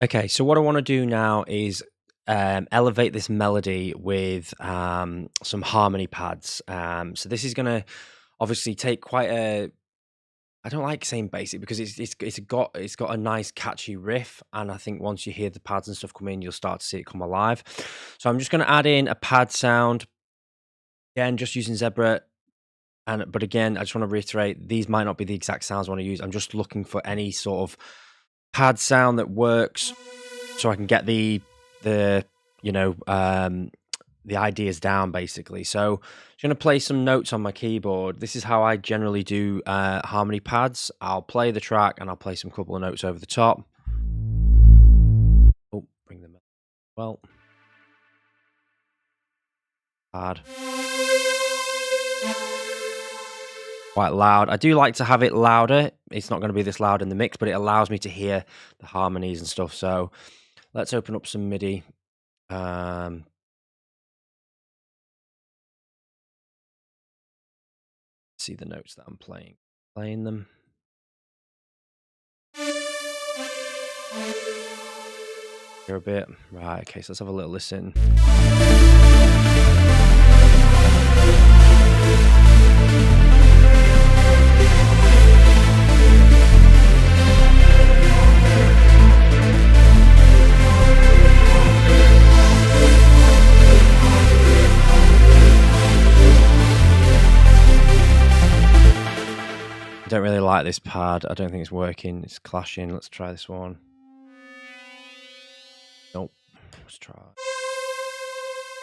Okay, so what I want to do now is elevate this melody with some harmony pads. So this is going to obviously take quite a. I don't like saying basic because it's got a nice catchy riff, and I think once you hear the pads and stuff come in, you'll start to see it come alive. So I'm just going to add in a pad sound again, just using Zebra. But again, I just want to reiterate, these might not be the exact sounds I want to use. I'm just looking for any sort of pad sound that works, so I can get the you know the ideas down basically. So I'm going to play some notes on my keyboard. This is how I generally do harmony pads. I'll play the track and I'll play some couple of notes over the top. Oh, bring them up. Well, pad. Quite loud. I do like to have it louder. It's not going to be this loud in the mix, but it allows me to hear the harmonies and stuff. So let's open up some MIDI. See the notes that I'm playing them. Here a bit. Right, okay, so let's have a little listen. I don't really like this pad. I don't think it's working. It's clashing. Let's try this one. Nope. Let's try.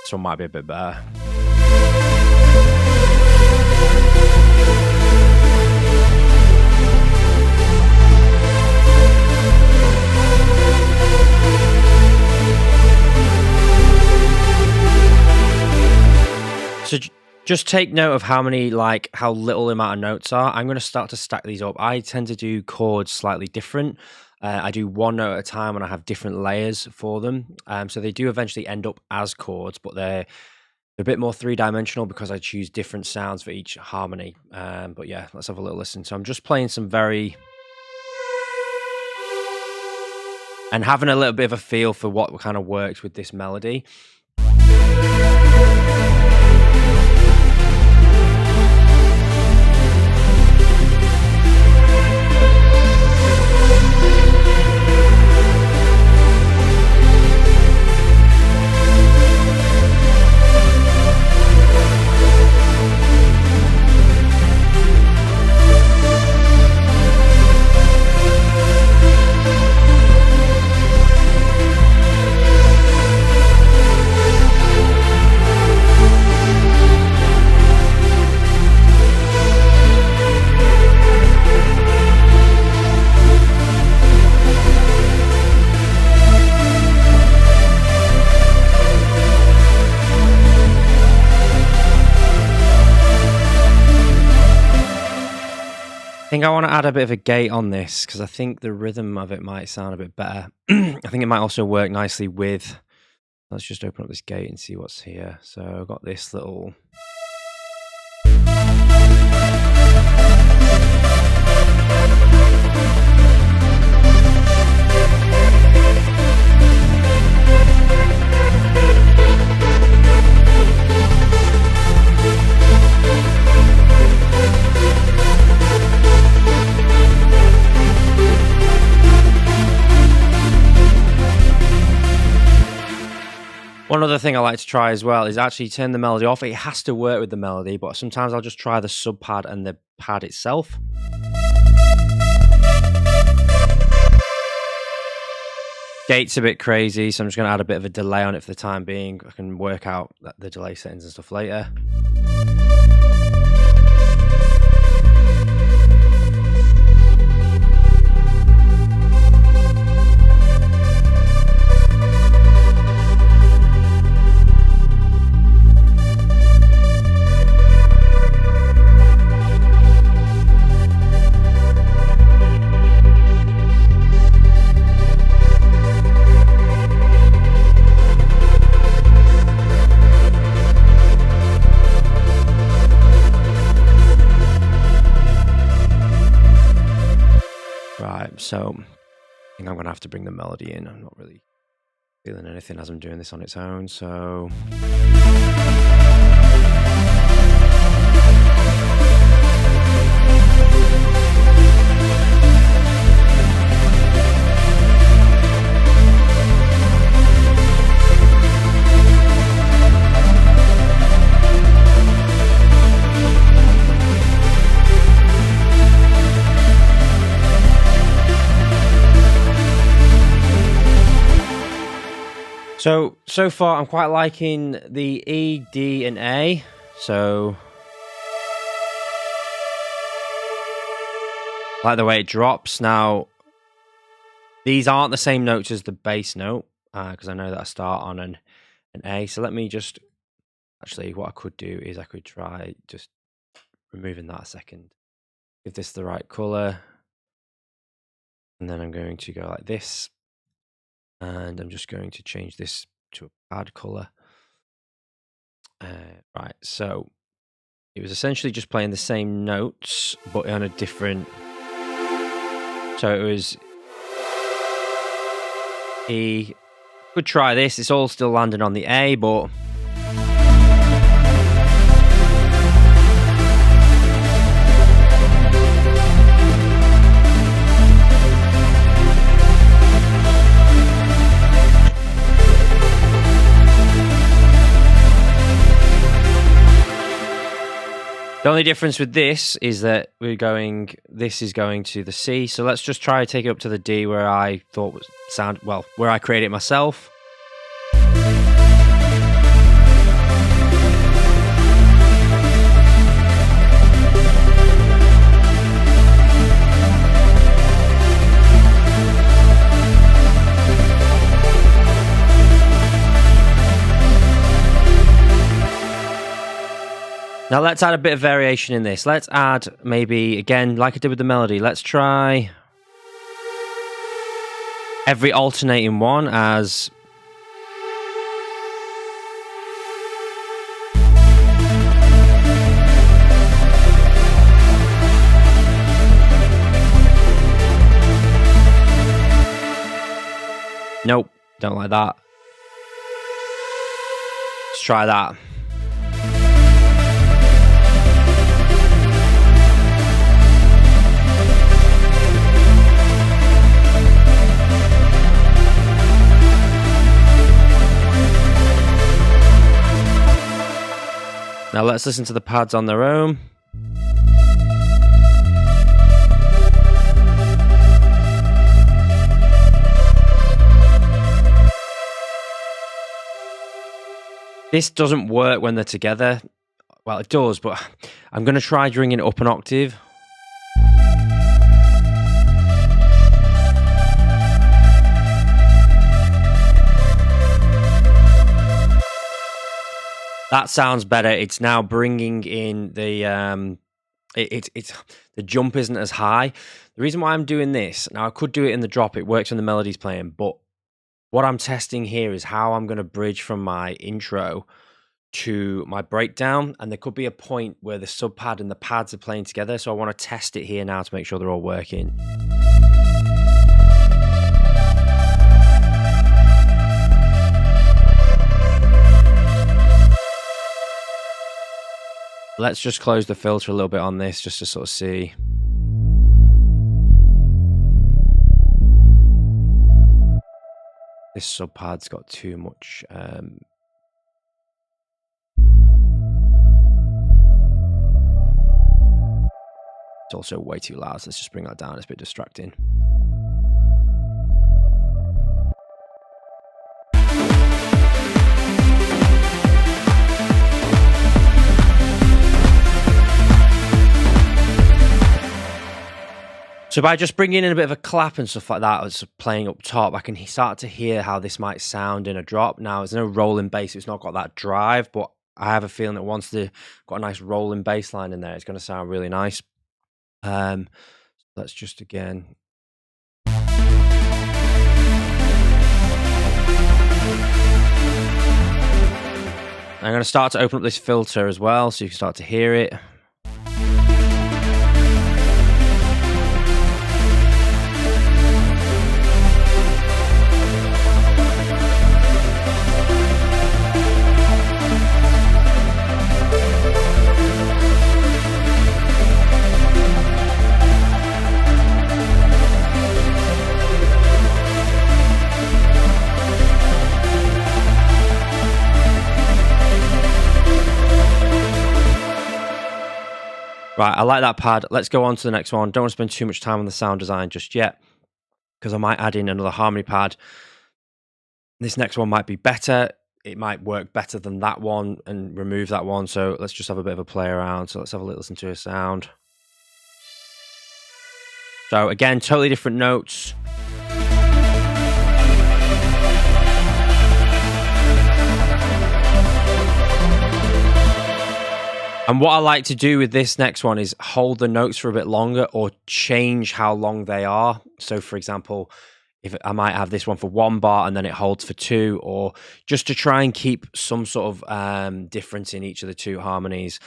This one might be a bit better. So just take note of how little amount of notes are. I'm going to start to stack these up. I tend to do chords slightly different. I do one note at a time and I have different layers for them. So they do eventually end up as chords, but they're a bit more three-dimensional because I choose different sounds for each harmony. But yeah, let's have a little listen. So I'm just playing some very... and having a little bit of a feel for what kind of works with this melody. I think I want to add a bit of a gate on this because I think the rhythm of it might sound a bit better. I think it might also work nicely with... Let's just open up this gate and see what's here. So I've got this little... One other thing I like to try as well is actually turn the melody off. It has to work with the melody, but sometimes I'll just try the sub pad and the pad itself. Gate's a bit crazy, so I'm just going to add a bit of a delay on it for the time being. I can work out the delay settings and stuff later. So think I'm going to have to bring the melody in. I'm not really feeling anything as I'm doing this on its own, so... So far I'm quite liking the E, D and A, so like the way it drops. Now these aren't the same notes as the bass note, because I know that I start on an A, so let me just, actually what I could do is I could try just removing that a second, give this the right colour, and then I'm going to go like this, and I'm just going to change this to a pad colour. Right, so it was essentially just playing the same notes but on a different, so it was E. Could try this, it's all still landing on the A, but the only difference with this is that this is going to the C, so let's just try to take it up to the D where I thought was where I created it myself. Now let's add a bit of variation in this. Let's add maybe, again, like I did with the melody, let's try every alternating one as... Nope, don't like that. Let's try that. Now let's listen to the pads on their own. This doesn't work when they're together. Well, it does, but I'm going to try bringing it up an octave. That sounds better. It's now bringing in the the jump isn't as high. The reason why I'm doing this, now I could do it in the drop, it works when the melody's playing, but what I'm testing here is how I'm going to bridge from my intro to my breakdown, and there could be a point where the sub pad and the pads are playing together, so I want to test it here now to make sure they're all working. Let's just close the filter a little bit on this just to sort of see. This sub pad's got too much. It's also way too loud, so let's just bring that down. It's a bit distracting. So by just bringing in a bit of a clap and stuff like that, as playing up top, I can start to hear how this might sound in a drop. Now, there's no rolling bass, it's not got that drive, but I have a feeling that once they've got a nice rolling bass line in there, it's going to sound really nice. Let's just again... I'm going to start to open up this filter as well, so you can start to hear it. Right, I like that pad. Let's go on to the next one. Don't want to spend too much time on the sound design just yet, because I might add in another harmony pad. This next one might be better. It might work better than that one and remove that one. So let's just have a bit of a play around. So let's have a little listen to a sound. So again, totally different notes. And what I like to do with this next one is hold the notes for a bit longer or change how long they are. So for example, if I might have this one for 1 bar and then it holds for 2, or just to try and keep some sort of difference in each of the 2 harmonies.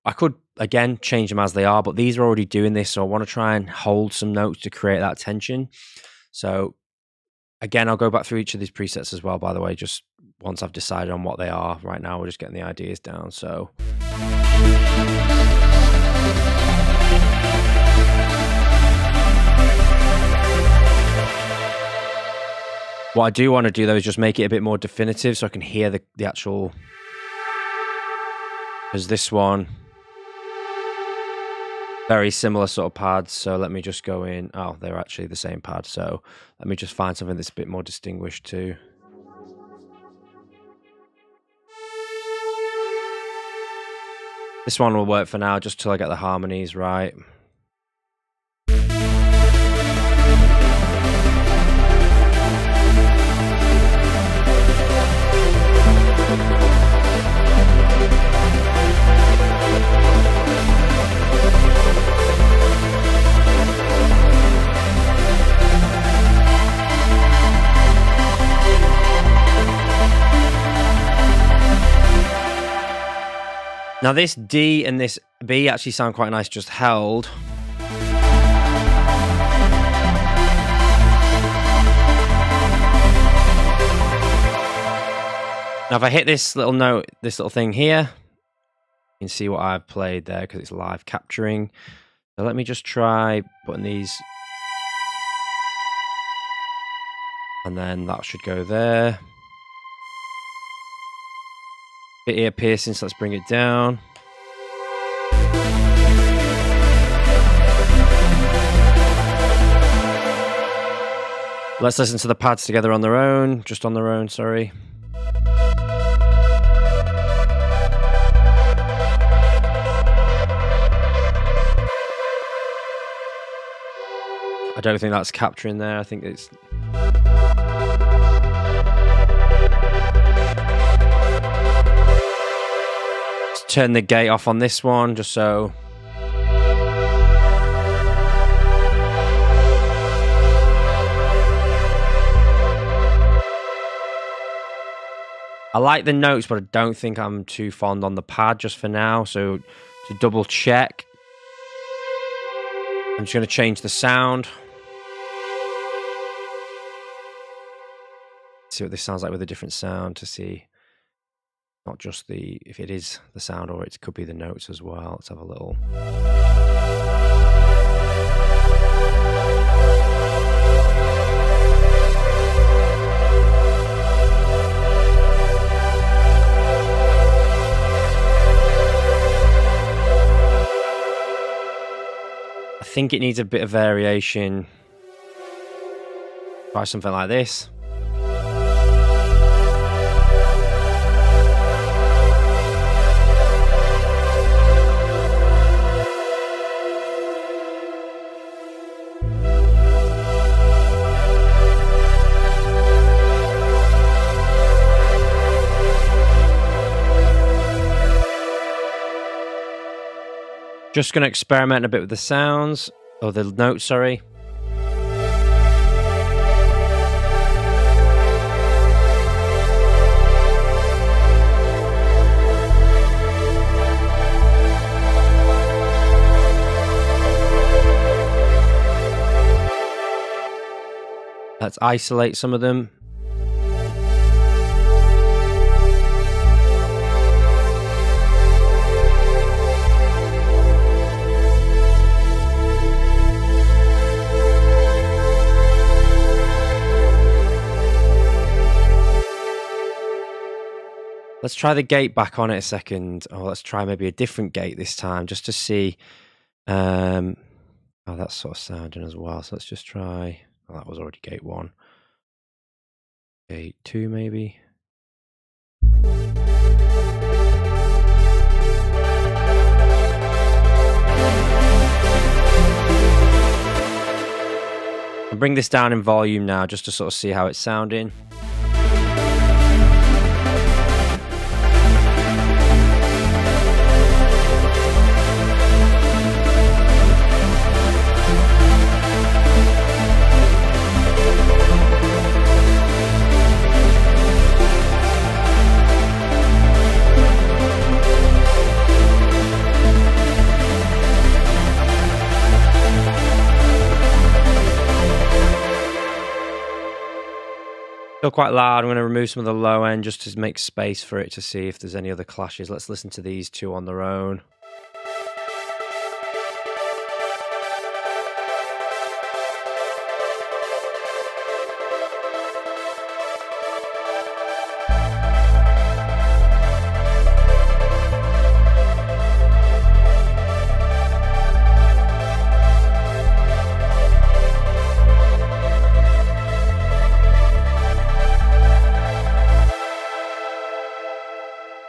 I could, again, change them as they are, but these are already doing this, so I want to try and hold some notes to create that tension. So again, I'll go back through each of these presets as well, by the way, just once I've decided on what they are. Right now, we're just getting the ideas down, so... What I do want to do, though, is just make it a bit more definitive so I can hear the actual... Because this one... Very similar sort of pads, so let me just go in. Oh, they're actually the same pad, so let me just find something that's a bit more distinguished too. This one will work for now, just till I get the harmonies right. Now this D and this B actually sound quite nice just held. Now if I hit this little note, this little thing here, you can see what I've played there because it's live capturing. So let me just try putting these. And then that should go there. Bit ear piercing, so let's bring it down. Let's listen to the pads together on their own, just on their own, sorry. I don't think that's capturing there, I think it's... Turn the gate off on this one, just so. I like the notes, but I don't think I'm too fond on the pad just for now. So to double check, I'm just going to change the sound. See what this sounds like with a different sound to see. Not just the, if it is the sound, or it could be the notes as well. Let's have a little. I think it needs a bit of variation. Try something like this. Just going to experiment a bit with the sounds, or the notes, sorry. Let's isolate some of them. Let's try the gate back on it a second. Or let's try maybe a different gate this time, just to see. Oh, that's sort of sounding as well. So let's just try. Oh, that was already gate 1. Gate 2 maybe. I'll bring this down in volume now just to sort of see how it's sounding. Still quite loud. I'm going to remove some of the low end just to make space for it to see if there's any other clashes. Let's listen to these two on their own.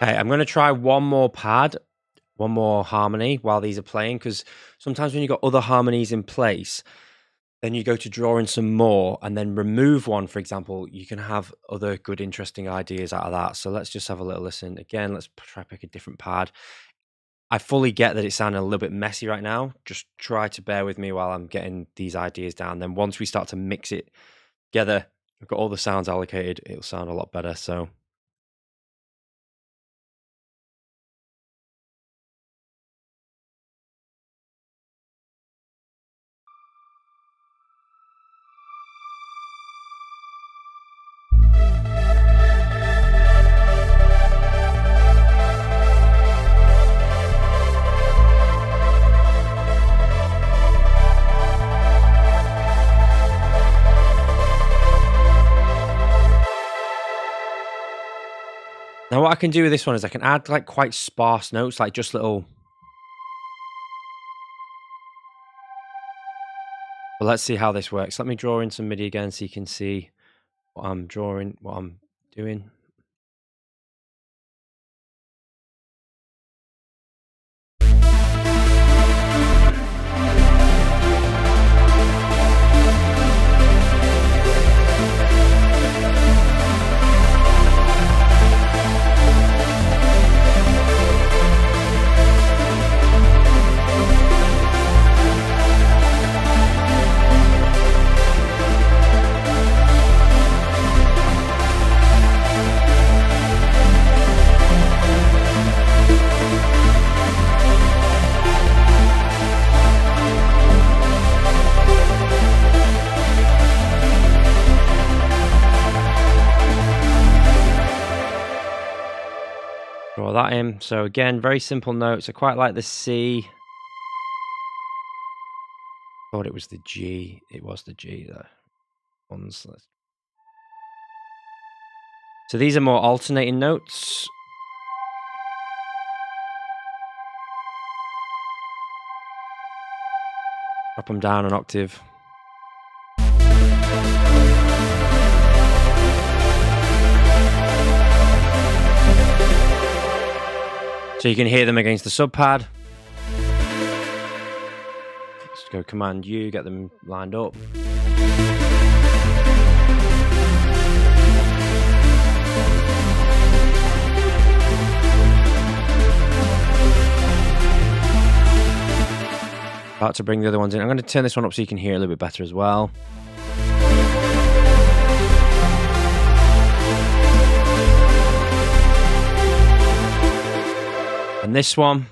Okay, I'm going to try one more pad, one more harmony while these are playing, because sometimes when you've got other harmonies in place, then you go to draw in some more and then remove one, for example, you can have other good, interesting ideas out of that. So let's just have a little listen. Again, let's try pick a different pad. I fully get that it's sounding a little bit messy right now. Just try to bear with me while I'm getting these ideas down. Then once we start to mix it together, we've got all the sounds allocated, it'll sound a lot better. So now what I can do with this one is I can add like quite sparse notes, like just little. But let's see how this works. Let me draw in some MIDI again so you can see what I'm drawing, what I'm doing. Draw that in. So again, very simple notes. I quite like the C. Thought it was the G. It was the G there. Ones. So these are more alternating notes. Drop them down an octave. So you can hear them against the sub pad. Just go Command U, get them lined up. About to bring the other ones in. I'm going to turn this one up so you can hear a little bit better as well. And this one.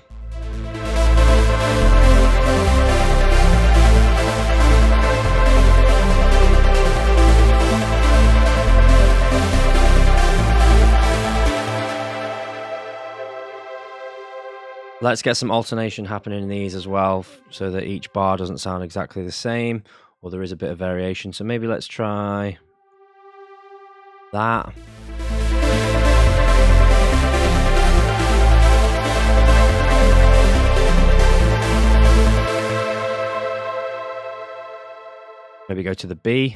Let's get some alternation happening in these as well, so that each bar doesn't sound exactly the same, or there is a bit of variation. So maybe let's try that. maybe go to the B.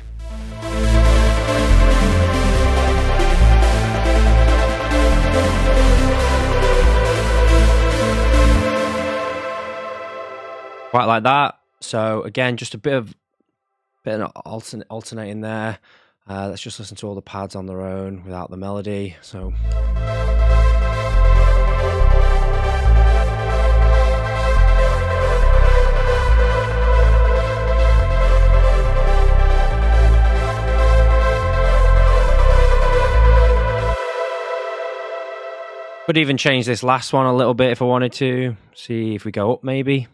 Quite like that. So again, just a bit of alternating there. Let's just listen to all the pads on their own without the melody. So. Could even change this last one a little bit if I wanted to. See if we go up maybe.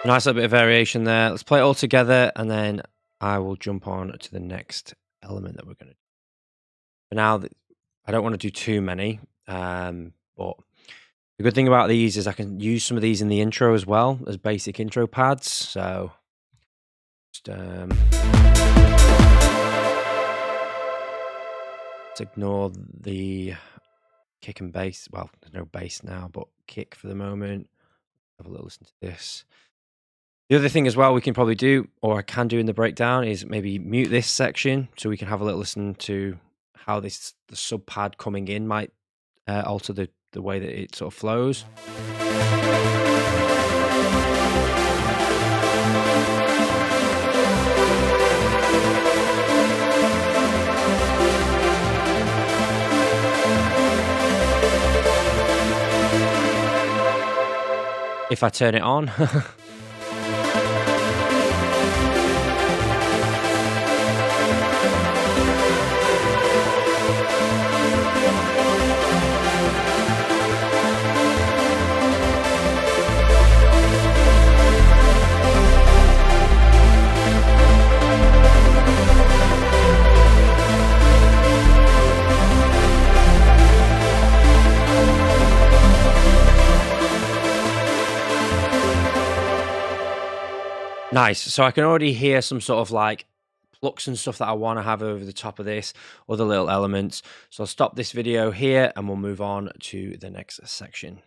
Nice little bit of variation there. Let's play it all together and then I will jump on to the next element that we're going to do. For now, I don't want to do too many, but the good thing about these is I can use some of these in the intro as well as basic intro pads. So just let's ignore the kick and bass. Well, there's no bass now, but kick for the moment. Have a little listen to this. The other thing as well we can probably do, or I can do in the breakdown, is maybe mute this section so we can have a little listen to how the sub pad coming in might alter the way that it sort of flows. If I turn it on. Nice. So I can already hear some sort of like plucks and stuff that I want to have over the top of this, other little elements. So I'll stop this video here and we'll move on to the next section.